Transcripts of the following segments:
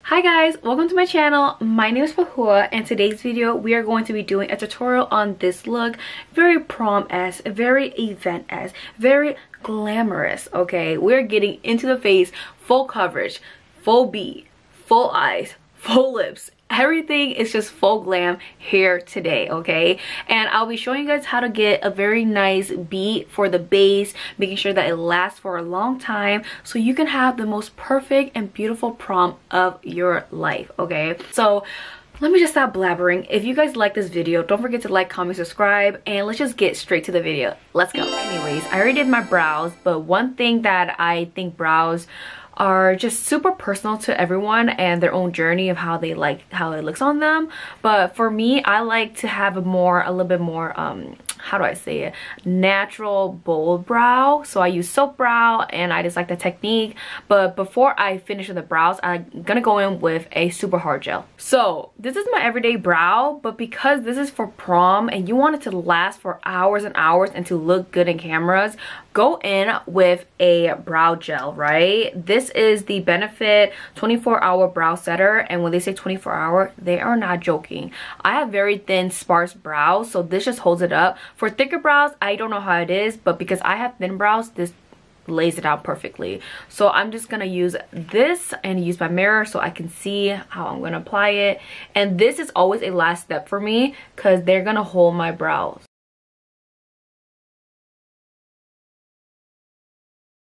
Hi guys, welcome to my channel. My name is Pahua, and today's video we are going to be doing a tutorial on this look. Very prom-esque, very event-esque, very glamorous. Okay, we're getting into the face, full coverage, full B, full eyes, full lips. Everything is just full glam here today, okay? And I'll be showing you guys how to get a very nice beat for the base, making sure that it lasts for a long time so you can have the most perfect and beautiful prom of your life, okay? So let me just stop blabbering. If you guys like this video, don't forget to like, comment, subscribe, and let's just get straight to the video. Let's go. Anyways, I already did my brows, but one thing that I think brows are just super personal to everyone and their own journey of how they like how it looks on them. But for me, I like to have a little bit more how do I say it, natural bold brow. So I use soap brow and I just like the technique. But before I finish with the brows, I'm gonna go in with a super hard gel. So this is my everyday brow, but because this is for prom and you want it to last for hours and hours and to look good in cameras, go in with a brow gel, right? This is the Benefit 24-hour brow setter, and when they say 24-hour, they are not joking. I have very thin, sparse brows, so this just holds it up. For thicker brows, I don't know how it is, but because I have thin brows, this lays it out perfectly. So I'm just gonna use this and use my mirror so I can see how I'm gonna apply it. And this is always a last step for me because they're gonna hold my brows.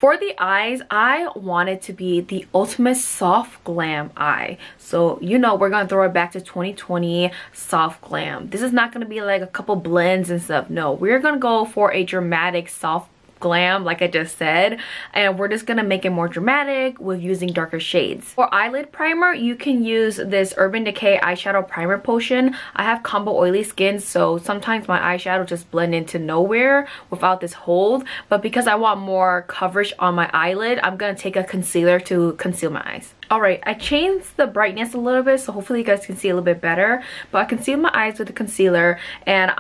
For the eyes, I want it to be the ultimate soft glam eye. So, you know, we're going to throw it back to 2020 soft glam. This is not going to be like a couple blends and stuff. No, we're going to go for a dramatic soft glam, like I just said, and we're just gonna make it more dramatic with using darker shades. For eyelid primer, you can use this Urban Decay eyeshadow primer potion. I have combo oily skin, so sometimes my eyeshadow just blend into nowhere without this hold, but because I want more coverage on my eyelid, I'm gonna take a concealer to conceal my eyes. Alright, I changed the brightness a little bit, so hopefully you guys can see a little bit better, but I concealed my eyes with the concealer, and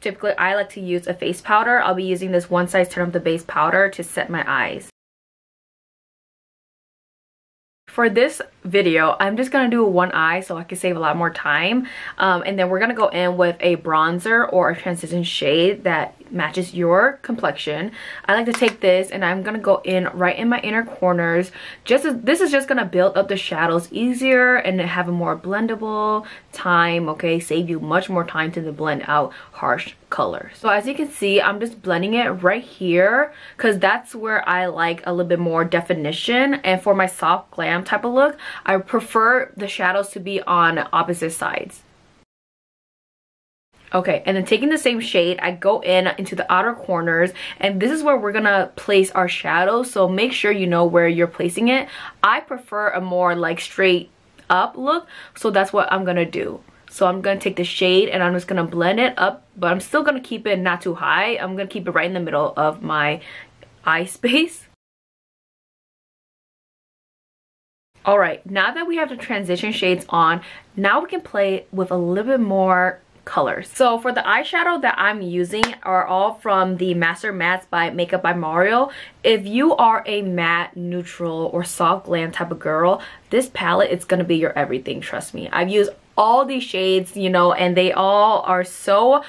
typically I like to use a face powder. I'll be using this One Size Turn Up the Base powder to set my eyes. For this video, I'm just gonna do one eye so I can save a lot more time, and then we're gonna go in with a bronzer or a transition shade that matches your complexion. I like to take this and I'm gonna go in right in my inner corners. This is just gonna build up the shadows easier and have a more blendable time, okay? Save you much more time to blend out harsh colors. So as you can see, I'm just blending it right here because that's where I like a little bit more definition. And for my soft glam type of look, I prefer the shadows to be on opposite sides. Okay, and then taking the same shade, I go into the outer corners, and this is where we're gonna place our shadows, so make sure you know where you're placing it. I prefer a more like straight up look, so that's what I'm gonna do. So I'm gonna take the shade and I'm just gonna blend it up, but I'm still gonna keep it not too high. I'm gonna keep it right in the middle of my eye space. Alright, now that we have the transition shades on, now we can play with a little bit more colors. So for the eyeshadow that I'm using are all from the Master Mattes by Makeup by Mario. If you are a matte, neutral, or soft glam type of girl, this palette is gonna be your everything, trust me. I've used all these shades, you know, and they all are so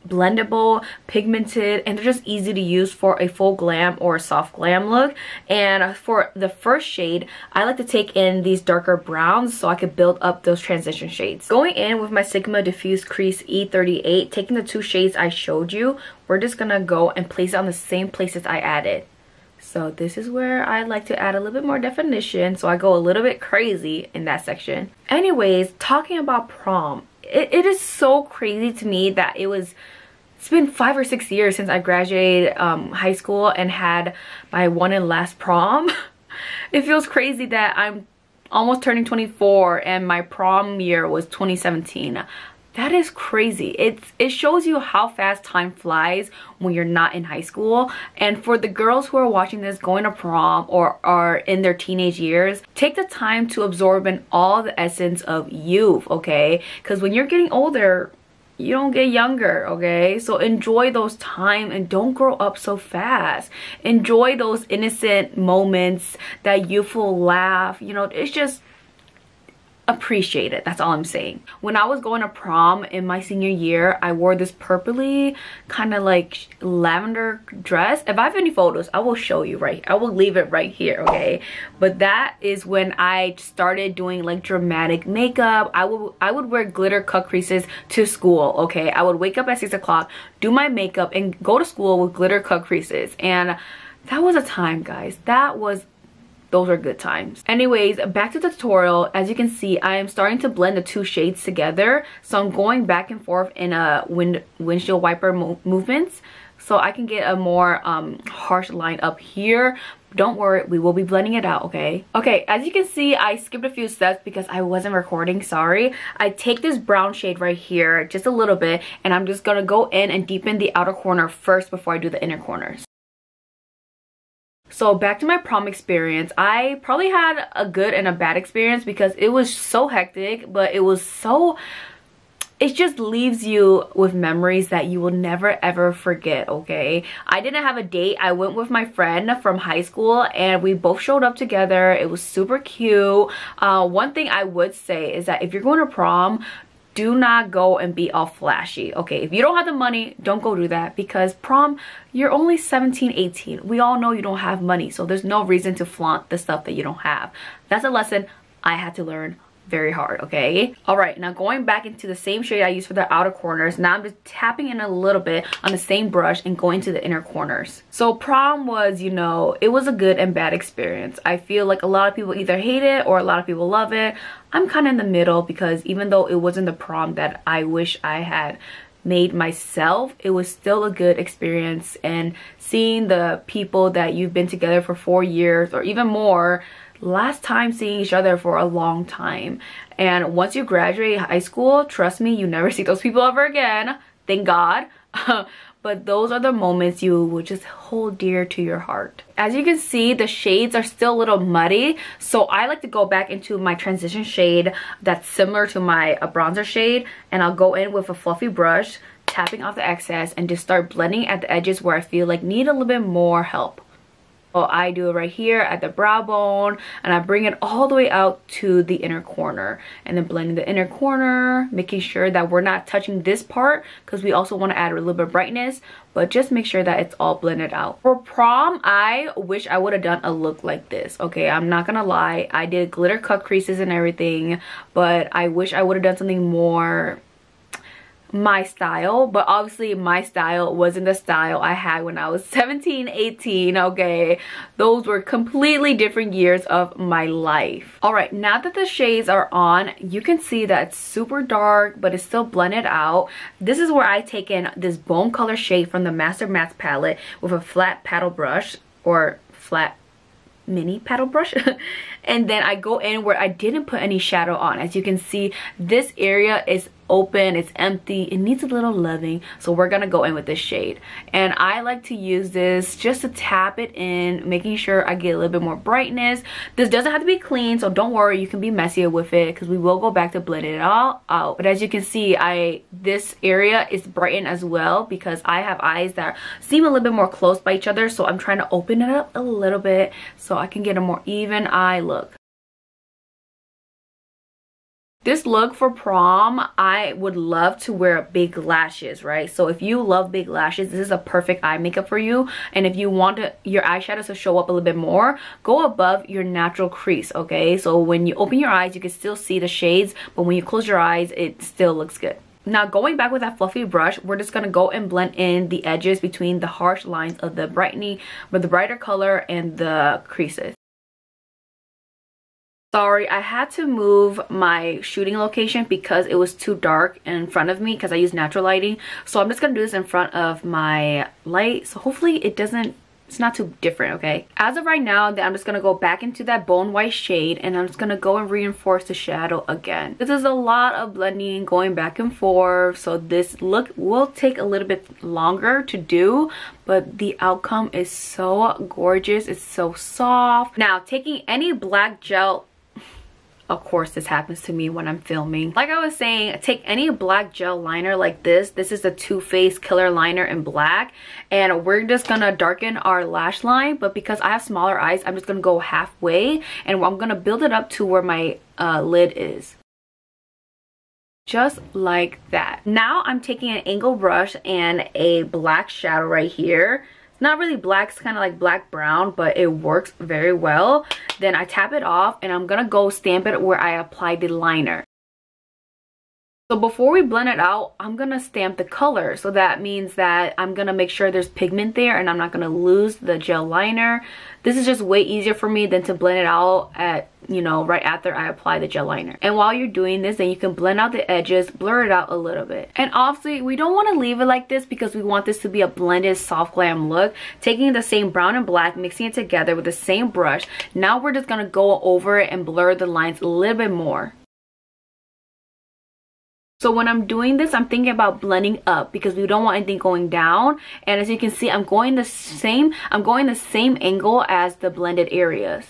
blendable, pigmented, and they're just easy to use for a full glam or a soft glam look. And for the first shade, I like to take in these darker browns so I could build up those transition shades. Going in with my Sigma Diffuse Crease E38, taking the two shades I showed you, we're just gonna go and place it on the same places I added. So this is where I like to add a little bit more definition, so I go a little bit crazy in that section. Anyways, talking about prom, it is so crazy to me that it's been 5 or 6 years since I graduated high school and had my one and last prom. It feels crazy that I'm almost turning 24 and my prom year was 2017. That is crazy. It shows you how fast time flies when you're not in high school. And for the girls who are watching this going to prom or are in their teenage years, take the time to absorb in all the essence of youth, okay? Because when you're getting older, you don't get younger, okay? So enjoy those time and don't grow up so fast. Enjoy those innocent moments, that youthful laugh. You know, appreciate it. That's all I'm saying. When I was going to prom in my senior year, I wore this purpley kind of like lavender dress. If I have any photos, I will show you, right? I will leave it right here, okay? But that is when I started doing like dramatic makeup. I would wear glitter cut creases to school, okay? I would wake up at 6 o'clock, do my makeup, and go to school with glitter cut creases. And that was a time, guys. Those are good times. Anyways, back to the tutorial. As you can see, I am starting to blend the two shades together. So I'm going back and forth in a windshield wiper movements, so I can get a more harsh line up here. Don't worry, we will be blending it out, okay? Okay, as you can see, I skipped a few steps because I wasn't recording, sorry. I take this brown shade right here, just a little bit, and I'm just gonna go in and deepen the outer corner first before I do the inner corners. So back to my prom experience. I probably had a good and a bad experience because it was so hectic, but it just leaves you with memories that you will never ever forget, okay? I didn't have a date. I went with my friend from high school and we both showed up together. It was super cute. One thing I would say is that if you're going to prom, do not go and be all flashy, okay? If you don't have the money, don't go do that, because prom, you're only 17, 18. We all know you don't have money, so there's no reason to flaunt the stuff that you don't have. That's a lesson I had to learn very hard, okay? All right, now going back into the same shade I used for the outer corners, now I'm just tapping in a little bit on the same brush and going to the inner corners. So prom was, you know, it was a good and bad experience. I feel like a lot of people either hate it or a lot of people love it. I'm kind of in the middle, because even though it wasn't the prom that I wish I had made myself, it was still a good experience. And seeing the people that you've been together for 4 years or even more, last time seeing each other for a long time, and once you graduate high school, trust me, you never see those people ever again, thank God. But those are the moments you will just hold dear to your heart. As you can see, the shades are still a little muddy, so I like to go back into my transition shade that's similar to my bronzer shade, and I'll go in with a fluffy brush, tapping off the excess, and just start blending at the edges where I feel like need a little bit more help. So I do it right here at the brow bone, and I bring it all the way out to the inner corner, and then blending the inner corner, making sure that we're not touching this part because we also want to add a little bit of brightness, but just make sure that it's all blended out. For prom, I wish I would have done a look like this, okay? I'm not gonna lie, I did glitter cut creases and everything, but I wish I would have done something more my style. But obviously my style wasn't the style I had when I was 17, 18, okay? Those were completely different years of my life. All right, now that the shades are on, you can see that it's super dark, but it's still blended out. This is where I take in this bone color shade from the Master Mattes palette with a flat paddle brush, or flat mini paddle brush. And then I go in where I didn't put any shadow on. As you can see, this area is open, it's empty, it needs a little loving, so we're gonna go in with this shade. And I like to use this just to tap it in, making sure I get a little bit more brightness. This doesn't have to be clean, so don't worry, you can be messier with it, because we will go back to blend it all out. But as you can see, this area is brightened as well, because I have eyes that seem a little bit more close by each other, so I'm trying to open it up a little bit so I can get a more even eye look. This look for prom, I would love to wear big lashes, right? So if you love big lashes, this is a perfect eye makeup for you. And if you want your eyeshadows to show up a little bit more, go above your natural crease, okay? So when you open your eyes, you can still see the shades, but when you close your eyes, it still looks good. Now going back with that fluffy brush, we're just gonna go and blend in the edges between the harsh lines of the brighter color and the creases. Sorry, I had to move my shooting location because it was too dark in front of me because I use natural lighting. So I'm just going to do this in front of my light. So hopefully it's not too different, okay? As of right now, I'm just going to go back into that bone white shade, and I'm just going to go and reinforce the shadow again. This is a lot of blending, going back and forth. So this look will take a little bit longer to do, but the outcome is so gorgeous. It's so soft. Now, taking any black gel, of course this happens to me when I'm filming. Like I was saying, take any black gel liner like this. This is the Too Faced Killer Liner in black, and we're just gonna darken our lash line. But because I have smaller eyes, I'm just gonna go halfway, and I'm gonna build it up to where my lid is. Just like that. Now I'm taking an angle brush and a black shadow right here. It's not really black, it's kind of like black brown, but it works very well. Then I tap it off and I'm gonna go stamp it where I applied the liner. So before we blend it out, I'm gonna stamp the color. So that means that I'm gonna make sure there's pigment there and I'm not gonna lose the gel liner. This is just way easier for me than to blend it out at, you know, right after I apply the gel liner. And while you're doing this, then you can blend out the edges, blur it out a little bit. And obviously, we don't wanna leave it like this because we want this to be a blended soft glam look. Taking the same brown and black, mixing it together with the same brush. Now we're just gonna go over it and blur the lines a little bit more. So when I'm doing this, I'm thinking about blending up because we don't want anything going down. And as you can see, I'm going the same angle as the blended areas.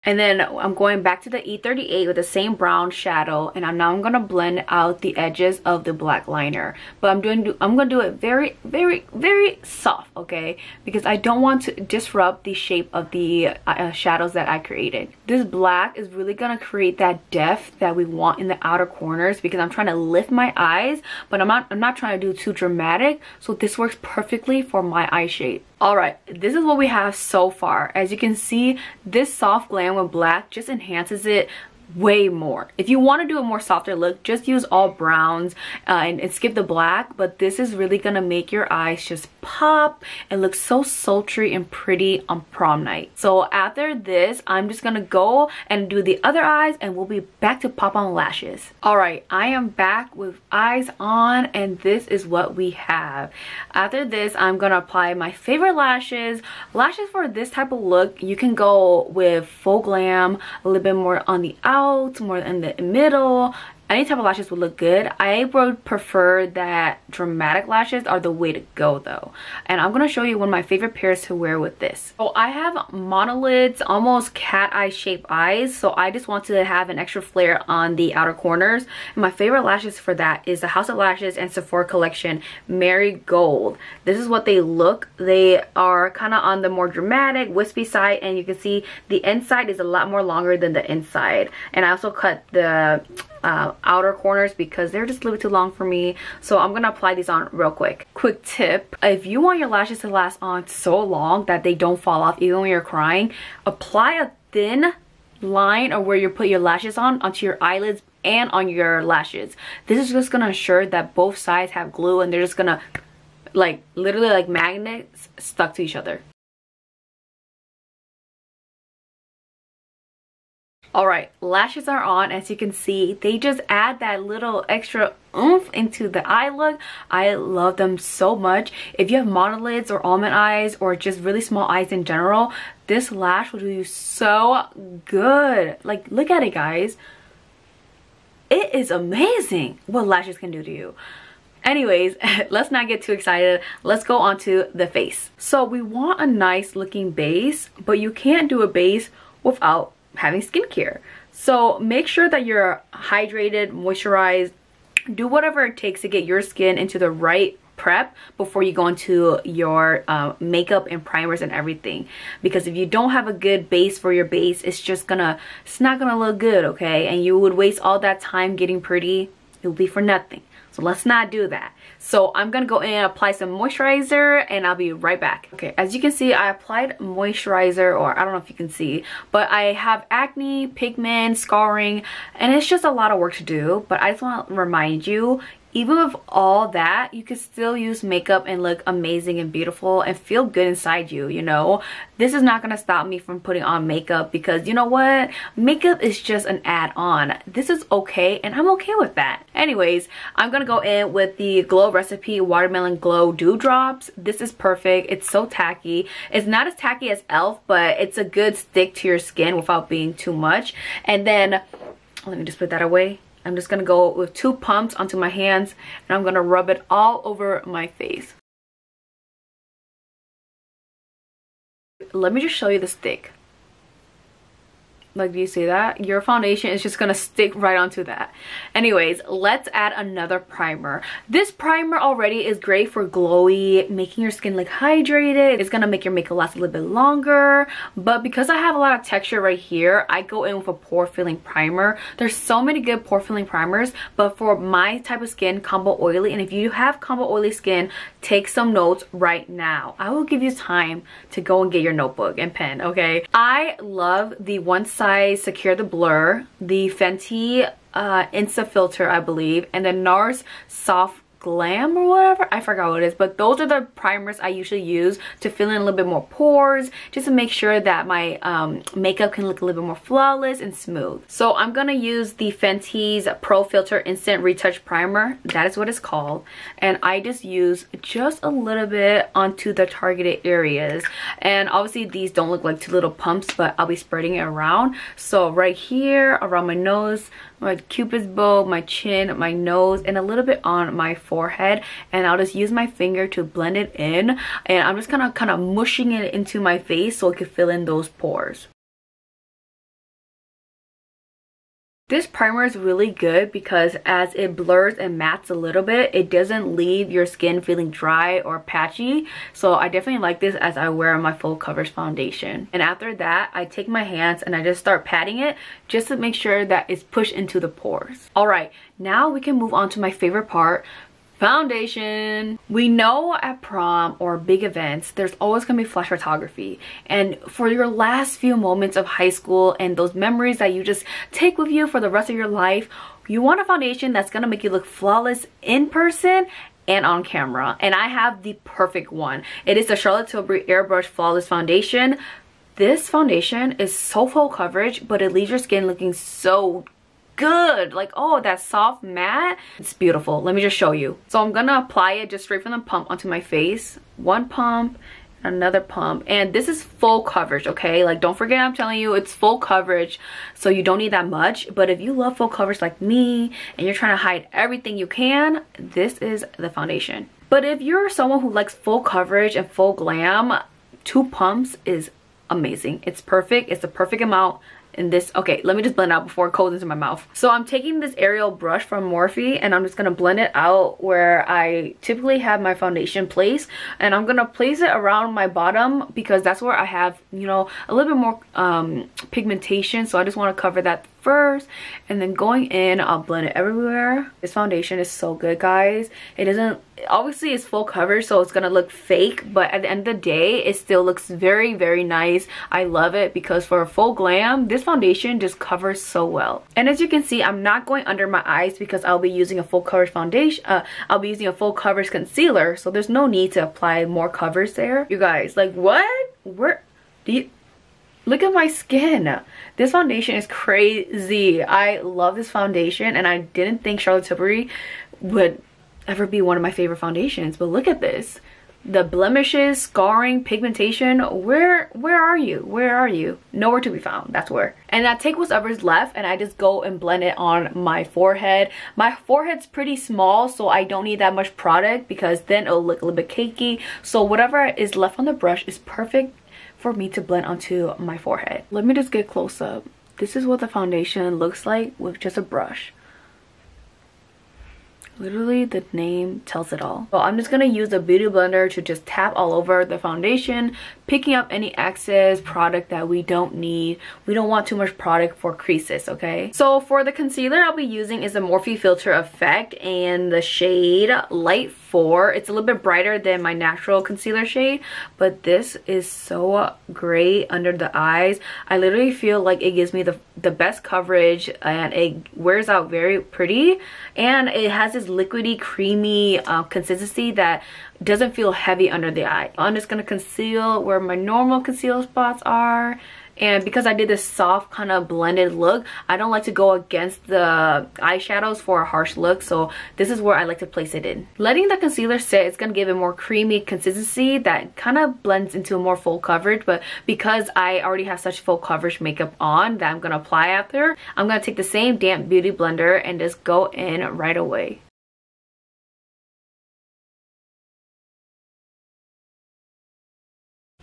And then I'm going back to the E38 with the same brown shadow, and I'm gonna blend out the edges of the black liner. But I'm gonna do it very, very, very soft, okay? Because I don't want to disrupt the shape of the shadows that I created. This black is really gonna create that depth that we want in the outer corners because I'm trying to lift my eyes, but I'm not trying to do too dramatic. So this works perfectly for my eye shape. All right, this is what we have so far. As you can see, this soft glam with black just enhances it way more. If you want to do a more softer look, just use all browns and skip the black, but this is really gonna make your eyes just pop and look so sultry and pretty on prom night. So after this, I'm just gonna go and do the other eyes and we'll be back to pop on lashes. All right, I am back with eyes on and this is what we have. After this, I'm gonna apply my favorite lashes. Lashes for this type of look, you can go with full glam, a little bit more on the out, more in the middle. Any type of lashes would look good. I would prefer that dramatic lashes are the way to go though. And I'm gonna show you one of my favorite pairs to wear with this. So I have monolids, almost cat eye shaped eyes. So I just want to have an extra flare on the outer corners. And my favorite lashes for that is the House of Lashes and Sephora collection Marigold. This is what they look. They are kind of on the more dramatic, wispy side, and you can see the inside is a lot more longer than the inside. And I also cut the outer corners because they're just a little bit too long for me. So I'm gonna apply these on real quick. Quick tip, if you want your lashes to last on so long that they don't fall off even when you're crying, apply a thin line or where you put your lashes on onto your eyelids and on your lashes. This is just gonna ensure that both sides have glue and they're just gonna like literally like magnets stuck to each other. Alright, lashes are on. As you can see, they just add that little extra oomph into the eye look. I love them so much. If you have monolids or almond eyes or just really small eyes in general, this lash will do you so good. Like, look at it, guys. It is amazing what lashes can do to you. Anyways, let's not get too excited. Let's go on to the face. So we want a nice looking base, but you can't do a base without having skincare. So make sure that you're hydrated, moisturized, do whatever it takes to get your skin into the right prep before you go into your makeup and primers and everything. Because if you don't have a good base for your base, it's not gonna look good, okay? And you would waste all that time getting pretty. It'll be for nothing. So let's not do that. So I'm gonna go in and apply some moisturizer and I'll be right back. Okay, as you can see, I applied moisturizer, or I don't know if you can see, but I have acne, pigment, scarring, and it's just a lot of work to do. But I just want to remind you, even with all that, you can still use makeup and look amazing and beautiful and feel good inside you, you know? This is not gonna stop me from putting on makeup because you know what? Makeup is just an add-on. This is okay and I'm okay with that. Anyways, I'm gonna go in with the Glow Recipe Watermelon Glow Dew Drops. This is perfect. It's so tacky. It's not as tacky as e.l.f., but it's a good stick to your skin without being too much. And then, let me just put that away. I'm just gonna go with 2 pumps onto my hands and I'm gonna rub it all over my face. Let me just show you the stick. Like, do you see that? Your foundation is just gonna stick right onto that. Anyways, let's add another primer. This primer already is great for glowy, making your skin look hydrated. It's gonna make your makeup last a little bit longer. But because I have a lot of texture right here, I go in with a pore filling primer. There's so many good pore filling primers, but for my type of skin, combo oily, and if you have combo oily skin, take some notes right now. I will give you time to go and get your notebook and pen, okay? I love the One Size Secure the Blur, the Fenty Insta Filter, I believe, and the NARS Soft Glam or whatever, I forgot what it is, but those are the primers I usually use to fill in a little bit more pores, just to make sure that my makeup can look a little bit more flawless and smooth. So I'm gonna use the Fenty's Pro Filter Instant Retouch Primer. That is what it's called, and I just use just a little bit onto the targeted areas. And obviously these don't look like two little pumps, but I'll be spreading it around. So right here around my nose, my cupid's bow, my chin, my nose, and a little bit on my forehead, and I'll just use my finger to blend it in, and I'm just kind of mushing it into my face so it can fill in those pores. This primer is really good because as it blurs and mattes a little bit, it doesn't leave your skin feeling dry or patchy. So I definitely like this as I wear my full coverage foundation. And after that, I take my hands and I just start patting it just to make sure that it's pushed into the pores. Alright, now we can move on to my favorite part, foundation. We know at prom or big events, there's always gonna be flash photography. And for your last few moments of high school and those memories that you just take with you for the rest of your life, you want a foundation that's gonna make you look flawless in person and on camera. And I have the perfect one. It is the Charlotte Tilbury Airbrush Flawless Foundation. This foundation is so full coverage, but it leaves your skin looking so good. Like, oh, that soft matte, it's beautiful. Let me just show you. So I'm gonna apply it just straight from the pump onto my face. One pump, another pump, and this is full coverage, okay? Like, don't forget, I'm telling you, it's full coverage, so you don't need that much. But if you love full coverage like me and you're trying to hide everything you can, this is the foundation. But if you're someone who likes full coverage and full glam, 2 pumps is amazing. It's perfect. It's the perfect amount. In this, okay, let me just blend out before it goes into my mouth. So I'm taking this aerial brush from Morphe and I'm just gonna blend it out where I typically have my foundation placed, and I'm gonna place it around my bottom because that's where I have, you know, a little bit more pigmentation. So I just want to cover that first, and then going in, I'll blend it everywhere. This foundation is so good, guys. It doesn't, obviously it's full coverage, so it's gonna look fake, but at the end of the day, it still looks very, very nice. I love it because for a full glam, this foundation just covers so well. And as you can see, I'm not going under my eyes because I'll be using a full coverage foundation. I'll be using a full coverage concealer, so there's no need to apply more coverage there. You guys, like, what? Where do you look at my skin? This foundation is crazy. I love this foundation, and I didn't think Charlotte Tilbury would ever be one of my favorite foundations, but look at this. The blemishes, scarring, pigmentation, where are you? Where are you? Nowhere to be found. That's where. And I take whatever's left and I just go and blend it on my forehead. My forehead's pretty small, so I don't need that much product because then it'll look a little bit cakey. So whatever is left on the brush is perfect for me to blend onto my forehead. Let me just get close up. This is what the foundation looks like with just a brush. Literally, the name tells it all. So I'm just gonna use a beauty blender to just tap all over the foundation, picking up any excess product that we don't need. We don't want too much product for creases, okay? So for the concealer I'll be using is the Morphe Filter Effect and the shade Light 4. It's a little bit brighter than my natural concealer shade, but this is so great under the eyes. I literally feel like it gives me the best coverage, and it wears out very pretty, and it has this liquidy, creamy consistency that doesn't feel heavy under the eye. I'm just gonna conceal where my normal conceal spots are. And because I did this soft kind of blended look, I don't like to go against the eyeshadows for a harsh look, so this is where I like to place it in. Letting the concealer sit, it's gonna give it more creamy consistency that kind of blends into a more full coverage. But because I already have such full coverage makeup on that I'm gonna apply after, I'm gonna take the same damp beauty blender and just go in right away.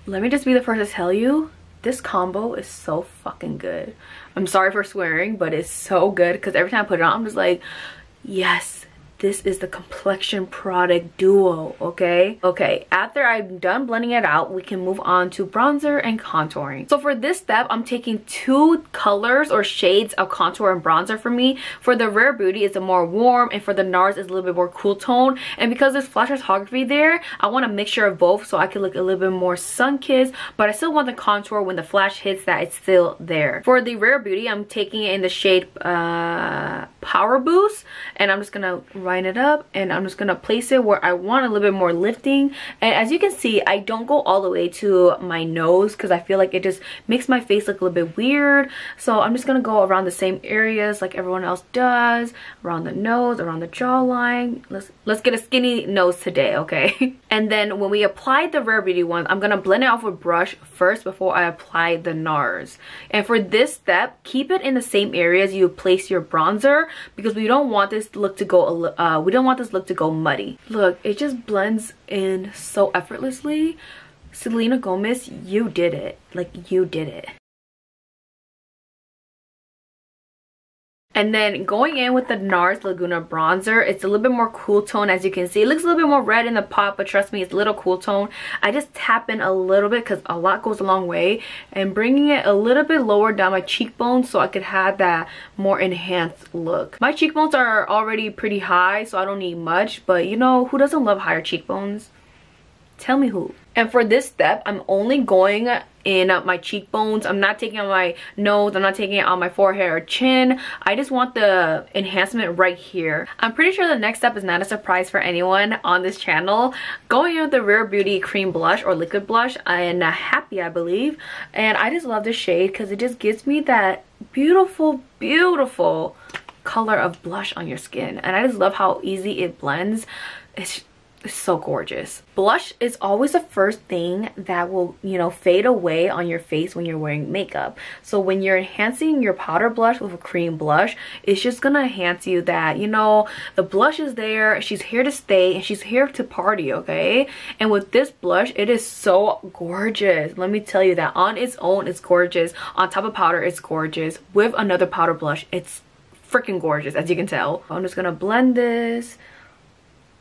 Let me just be the first to tell you, This combo is so fucking good. I'm sorry for swearing, but it's so good because every time I put it on, I'm just like, yes, this is the complexion product duo. Okay, after I'm done blending it out, we can move on to bronzer and contouring. So for this step, I'm taking 2 colors or shades of contour and bronzer for me. For the Rare Beauty, it's a more warm, and for the NARS, it's a little bit more cool tone. And because there's flash photography there, I want a mixture of both so I can look a little bit more sun-kissed, but I still want the contour when the flash hits that it's still there. For the Rare Beauty, I'm taking it in the shade Power Boost, and I'm just gonna line it up, and I'm just gonna place it where I want a little bit more lifting. And as you can see, I don't go all the way to my nose because I feel like it just makes my face look a little bit weird. So I'm just gonna go around the same areas like everyone else does, around the nose, around the jawline. Let's get a skinny nose today, okay? And then when we apply the Rare Beauty one, I'm gonna blend it off with brush first before I apply the NARS. And for this step, keep it in the same areas you place your bronzer because we don't want this look to go muddy. Look, it just blends in so effortlessly. Selena Gomez, you did it. Like, you did it. And then going in with the NARS Laguna bronzer, it's a little bit more cool tone. As you can see, it looks a little bit more red in the pot, but trust me, it's a little cool tone. I just tap in a little bit because a lot goes a long way, and bringing it a little bit lower down my cheekbones so I could have that more enhanced look. My cheekbones are already pretty high, so I don't need much, but you know, who doesn't love higher cheekbones? Tell me who. And for this step, I'm only going in my cheekbones. I'm not taking it on my nose. I'm not taking it on my forehead or chin. I just want the enhancement right here. I'm pretty sure the next step is not a surprise for anyone on this channel. Going in with the Rare Beauty cream blush or liquid blush and Happy, I believe. And I just love this shade because it just gives me that beautiful, beautiful color of blush on your skin. And I just love how easy it blends. It's so gorgeous. Blush is always the first thing that will, you know, fade away on your face when you're wearing makeup. So when you're enhancing your powder blush with a cream blush, it's just gonna enhance you that, you know, the blush is there, she's here to stay, and she's here to party, okay? And with this blush, it is so gorgeous. Let me tell you that on its own, it's gorgeous. On top of powder, it's gorgeous. With another powder blush, it's freaking gorgeous, as you can tell. I'm just gonna blend this.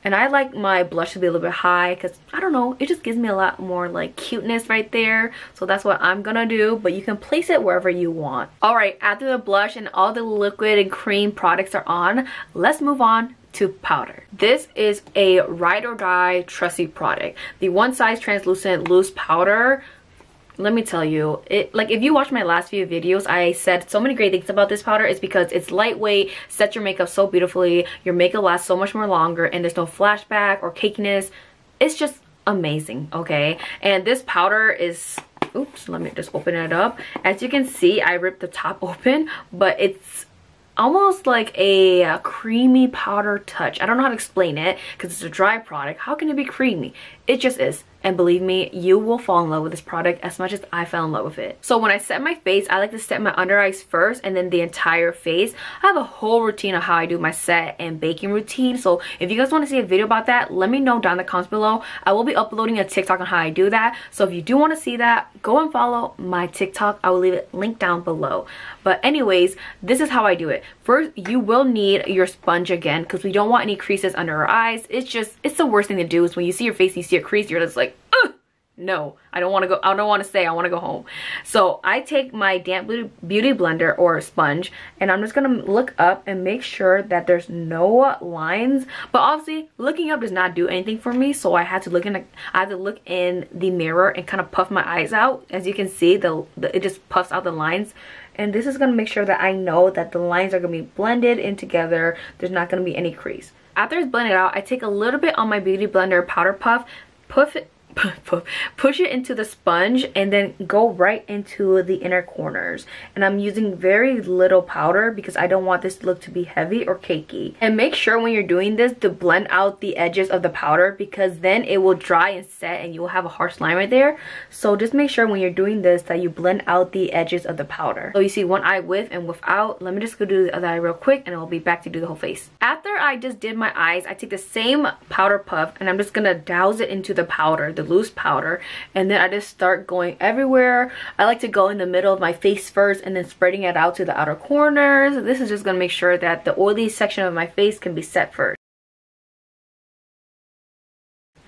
And I like my blush to be a little bit high because, I don't know, it just gives me a lot more like cuteness right there. So that's what I'm gonna do, but you can place it wherever you want. Alright, after the blush and all the liquid and cream products are on, let's move on to powder. This is a ride or die trusty product. The One Size Translucent Loose Powder. Let me tell you, like, if you watch my last few videos, I said so many great things about this powder. It's because it's lightweight, sets your makeup so beautifully, your makeup lasts so much more longer, and there's no flashback or cakiness. It's just amazing, okay? And this powder is, oops, let me just open it up. As you can see, I ripped the top open, but it's almost like a creamy powder touch. I don't know how to explain it because it's a dry product. How can it be creamy? It just is. And believe me, you will fall in love with this product as much as I fell in love with it. So when I set my face, I like to set my under eyes first and then the entire face. I have a whole routine of how I do my set and baking routine. So if you guys want to see a video about that, let me know down in the comments below. I will be uploading a TikTok on how I do that. So if you do want to see that, go and follow my TikTok. I will leave it linked down below. But anyways, this is how I do it. First, you will need your sponge again because we don't want any creases under our eyes. It's the worst thing to do is when you see your face, you see a crease, you're just like, ugh! No, I don't want to go. I don't want to stay. I want to go home. So I take my damp beauty blender or sponge, and I'm just gonna look up and make sure that there's no lines. But obviously, looking up does not do anything for me. So I had to look in the mirror and kind of puff my eyes out. As you can see, it just puffs out the lines. And this is gonna make sure that I know that the lines are gonna be blended in together. There's not gonna be any crease. After it's blended out, I take a little bit on my beauty blender powder push it into the sponge and then go right into the inner corners. And I'm using very little powder because I don't want this look to be heavy or cakey. And make sure when you're doing this to blend out the edges of the powder because then it will dry and set and you will have a harsh line right there. So just make sure when you're doing this that you blend out the edges of the powder. So you see one eye with and without. Let me just go do the other eye real quick and I'll be back to do the whole face. After I just did my eyes, I take the same powder puff and I'm just gonna douse it into the powder, the loose powder, and then I just start going everywhere. I like to go in the middle of my face first and then spreading it out to the outer corners. This is just going to make sure that the oily section of my face can be set first.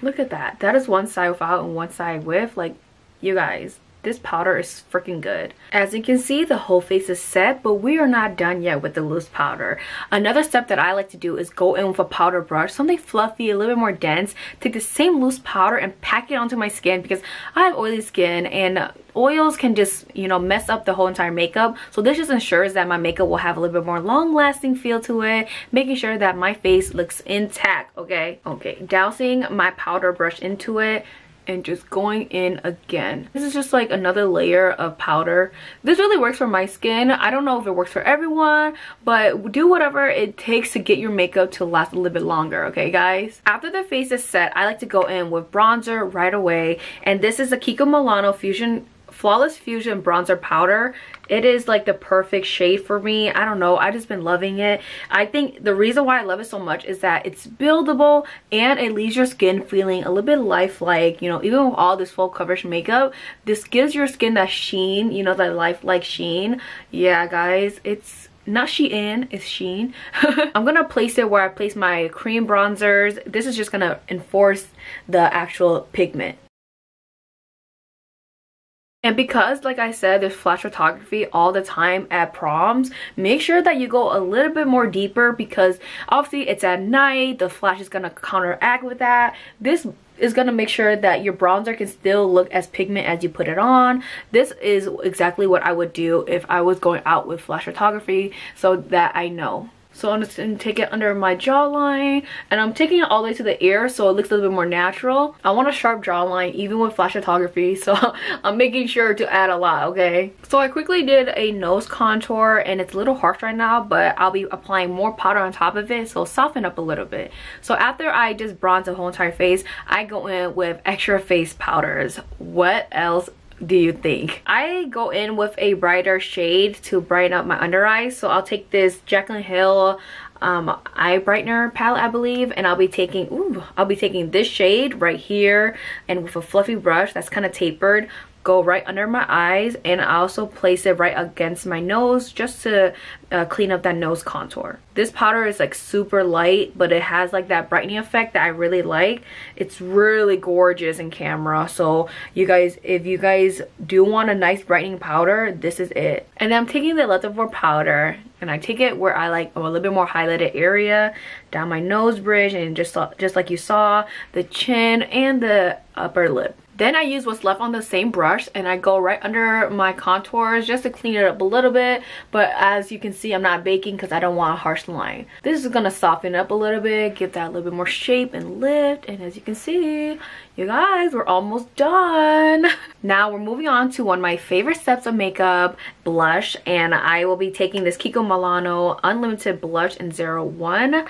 Look at that. That is one side without and one side with. Like, you guys, this powder is freaking good. As you can see, the whole face is set, but we are not done yet with the loose powder. Another step that I like to do is go in with a powder brush, something fluffy, a little bit more dense, take the same loose powder and pack it onto my skin because I have oily skin and oils can just, you know, mess up the whole entire makeup. So this just ensures that my makeup will have a little bit more long-lasting feel to it, making sure that my face looks intact. Okay, dousing my powder brush into it and just going in again. This is just like another layer of powder. This really works for my skin. I don't know if it works for everyone, but do whatever it takes to get your makeup to last a little bit longer, okay guys? After the face is set, I like to go in with bronzer right away, and this is a Kiko Milano Flawless Fusion bronzer powder. It is like the perfect shade for me. I don't know, I just been loving it. I think the reason why I love it so much is that it's buildable and it leaves your skin feeling a little bit lifelike. You know, even with all this full coverage makeup, this gives your skin that sheen, you know, that lifelike sheen. Yeah guys, it's not Shein, it's Sheen. I'm gonna place it where I place my cream bronzers. This is just gonna enforce the actual pigment. And because, like I said, there's flash photography all the time at proms, make sure that you go a little bit more deeper because obviously it's at night, the flash is going to counteract with that. This is going to make sure that your bronzer can still look as pigment as you put it on. This is exactly what I would do if I was going out with flash photography, so that I know. So I'm just going to take it under my jawline, and I'm taking it all the way to the ear so it looks a little bit more natural. I want a sharp jawline even with flash photography, so I'm making sure to add a lot, okay? So I quickly did a nose contour, and it's a little harsh right now, but I'll be applying more powder on top of it, so soften up a little bit. So after I just bronze the whole entire face, I go in with extra face powders. What else do you think? I go in with a brighter shade to brighten up my under eyes. So I'll take this Jaclyn Hill eye brightener palette, I believe, and I'll be taking this shade right here, and with a fluffy brush that's kind of tapered, go right under my eyes, and I also place it right against my nose just to clean up that nose contour. This powder is like super light, but it has like that brightening effect that I really like. It's really gorgeous in camera. So you guys, if you guys do want a nice brightening powder, this is it. And then I'm taking the leftover powder and I take it where I like a little bit more highlighted area, down my nose bridge, and just like you saw, the chin and the upper lip. Then I use what's left on the same brush and I go right under my contours just to clean it up a little bit. But as you can see, I'm not baking because I don't want a harsh line. This is going to soften up a little bit, give that a little bit more shape and lift. And as you can see, you guys, we're almost done. Now we're moving on to one of my favorite steps of makeup, blush. And I will be taking this Kiko Milano Unlimited Blush in 01.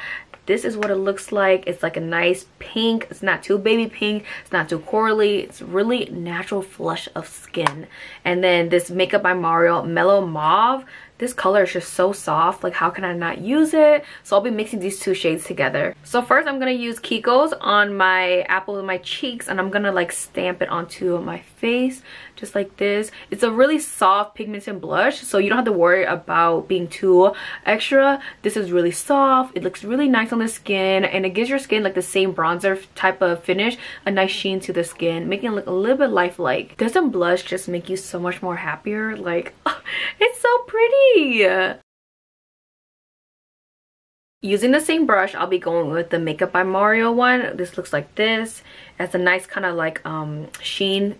This is what it looks like. It's like a nice pink. It's not too baby pink. It's not too corally. It's really natural flush of skin. And then this Makeup by Mario Mellow Mauve. This color is just so soft. Like, how can I not use it? So I'll be mixing these two shades together. So first I'm going to use Kiko's on my apple of my cheeks. And I'm going to like stamp it onto my face. Just like this. It's a really soft pigmented blush. So you don't have to worry about being too extra. This is really soft. It looks really nice on the skin. And it gives your skin like the same bronzer type of finish. A nice sheen to the skin. Making it look a little bit lifelike. Doesn't blush just make you so much more happier? Like, it's so pretty. Using the same brush, I'll be going with the Makeup by Mario one. This looks like this. It has a nice kind of like sheen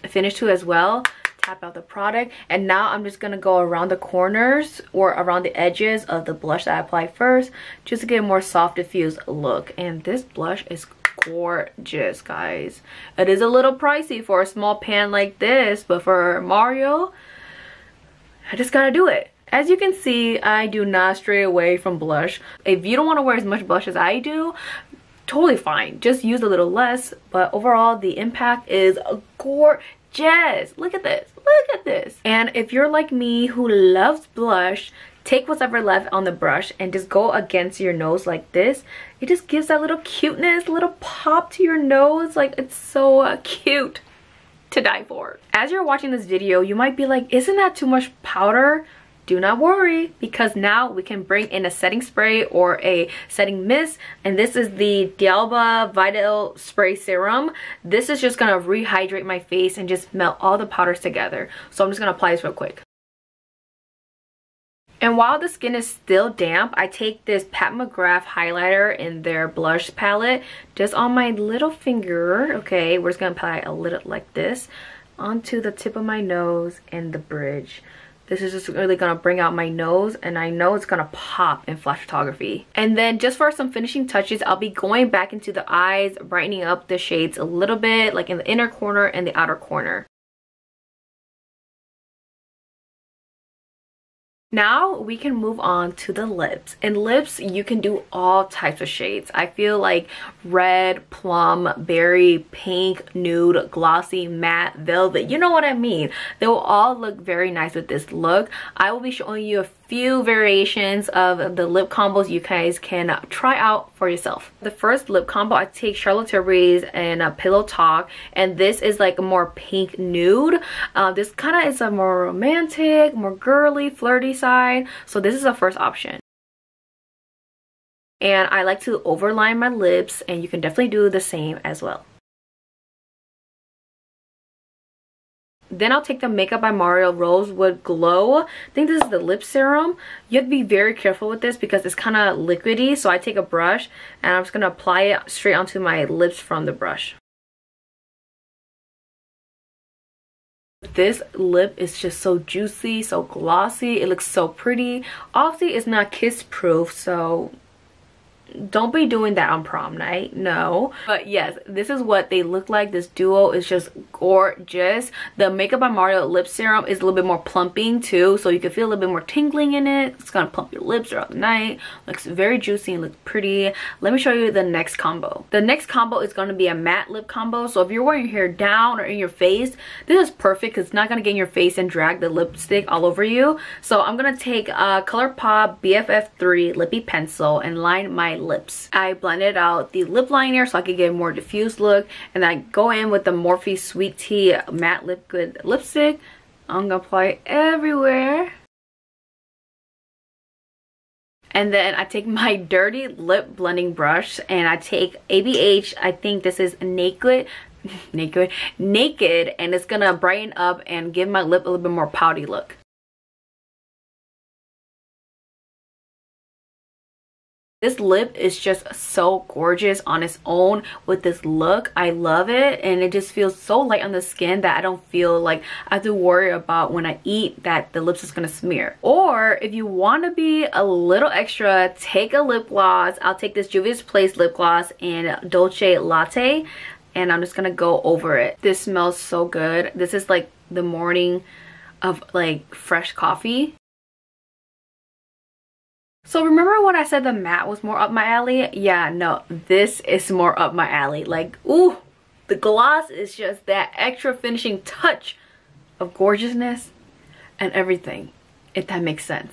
finish to it as well. Tap out the product, and now I'm just gonna go around the corners or around the edges of the blush that I applied first, just to get a more soft diffused look. And this blush is gorgeous, guys. It is a little pricey for a small pan like this, but for Mario, I just gotta do it. As you can see, I do not stray away from blush. If you don't want to wear as much blush as I do, totally fine. Just use a little less, but overall the impact is gorgeous. gorgeous. Look at this. Look at this. And if you're like me who loves blush, take what's ever left on the brush and just go against your nose like this. It just gives that little cuteness, little pop to your nose. Like, it's so cute to die for. As you're watching this video, you might be like, isn't that too much powder? Do not worry, because now we can bring in a setting spray or a setting mist, and this is the D'Alba Vital Spray Serum. This is just gonna rehydrate my face and just melt all the powders together. So I'm just gonna apply this real quick. And while the skin is still damp, I take this Pat McGrath highlighter in their blush palette just on my little finger. Okay, we're just gonna apply a little like this onto the tip of my nose and the bridge. This is just really gonna bring out my nose, and I know it's gonna pop in flash photography. And then just for some finishing touches, I'll be going back into the eyes, brightening up the shades a little bit, like in the inner corner and the outer corner. Now we can move on to the lips. In lips, you can do all types of shades. I feel like red, plum, berry, pink, nude, glossy, matte, velvet. You know what I mean. They will all look very nice with this look. I will be showing you a few variations of the lip combos you guys can try out for yourself. The first lip combo, I take Charlotte Tilbury's and Pillow Talk, and this is like a more pink nude. This kind of is a more romantic, more girly, flirty side. So this is the first option. And I like to overline my lips, and you can definitely do the same as well. Then I'll take the Makeup by Mario Rosewood Glow. I think this is the lip serum. You have to be very careful with this because it's kind of liquidy. So I take a brush and I'm just going to apply it straight onto my lips from the brush. This lip is just so juicy, so glossy. It looks so pretty. Obviously, it's not kiss proof, so don't be doing that on prom night, no. But yes, this is what they look like. This duo is just gorgeous. The Makeup by Mario lip serum is a little bit more plumping too, so you can feel a little bit more tingling in it. It's gonna plump your lips throughout the night. Looks very juicy and looks pretty. Let me show you the next combo. The next combo is gonna be a matte lip combo. So if you're wearing your hair down or in your face, this is perfect because it's not gonna get in your face and drag the lipstick all over you. So I'm gonna take ColourPop BFF3 Lippy Pencil and line my lips. I blended out the lip liner so I could get a more diffused look, and I go in with the Morphe Sweet Tea Matte Liquid Lipstick. I'm gonna apply it everywhere. And then I take my dirty lip blending brush and I take ABH, I think this is Naked, and it's gonna brighten up and give my lip a little bit more pouty look. This lip is just so gorgeous on its own with this look. I love it, and it just feels so light on the skin that I don't feel like I have to worry about when I eat that the lips is gonna smear. Or if you want to be a little extra, take a lip gloss. I'll take this Juvia's Place lip gloss in Dolce Latte, and I'm just gonna go over it. This smells so good. This is like the morning of like fresh coffee. So remember when I said the matte was more up my alley? Yeah, no, this is more up my alley. Like, ooh, the gloss is just that extra finishing touch of gorgeousness and everything, if that makes sense.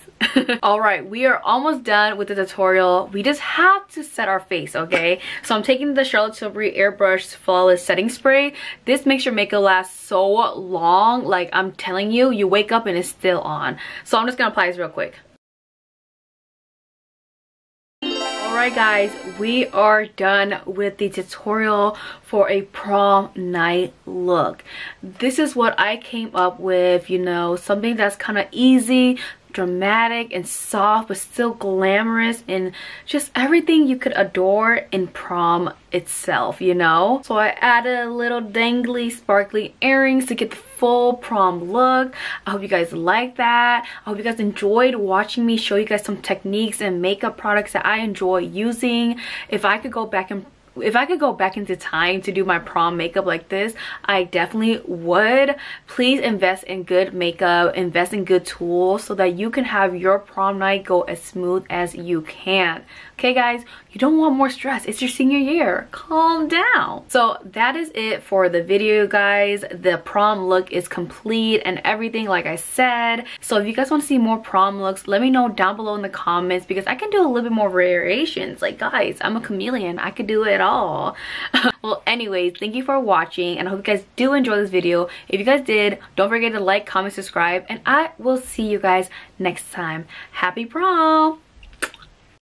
All right, we are almost done with the tutorial. We just have to set our face, okay? So I'm taking the Charlotte Tilbury Airbrush Flawless Setting Spray. This makes your makeup last so long. Like, I'm telling you, you wake up and it's still on. So I'm just gonna apply this real quick. Alright guys, we are done with the tutorial for a prom night look. This is what I came up with, you know, something that's kind of easy, dramatic and soft, but still glamorous, and just everything you could adore in prom itself, you know. So I added a little dangly sparkly earrings to get the full prom look. I hope you guys like that. I hope you guys enjoyed watching me show you guys some techniques and makeup products that I enjoy using. If I could go back into time to do my prom makeup like this, I definitely would. Please invest in good makeup, invest in good tools so that you can have your prom night go as smooth as you can. Okay guys, you don't want more stress. It's your senior year. Calm down. So that is it for the video, guys. The prom look is complete and everything, like I said. So if you guys want to see more prom looks, let me know down below in the comments, because I can do a little bit more variations. Like guys, I'm a chameleon. I could do it all. Well, anyways, thank you for watching, and I hope you guys do enjoy this video. If you guys did, don't forget to like, comment, subscribe, and I will see you guys next time. Happy prom!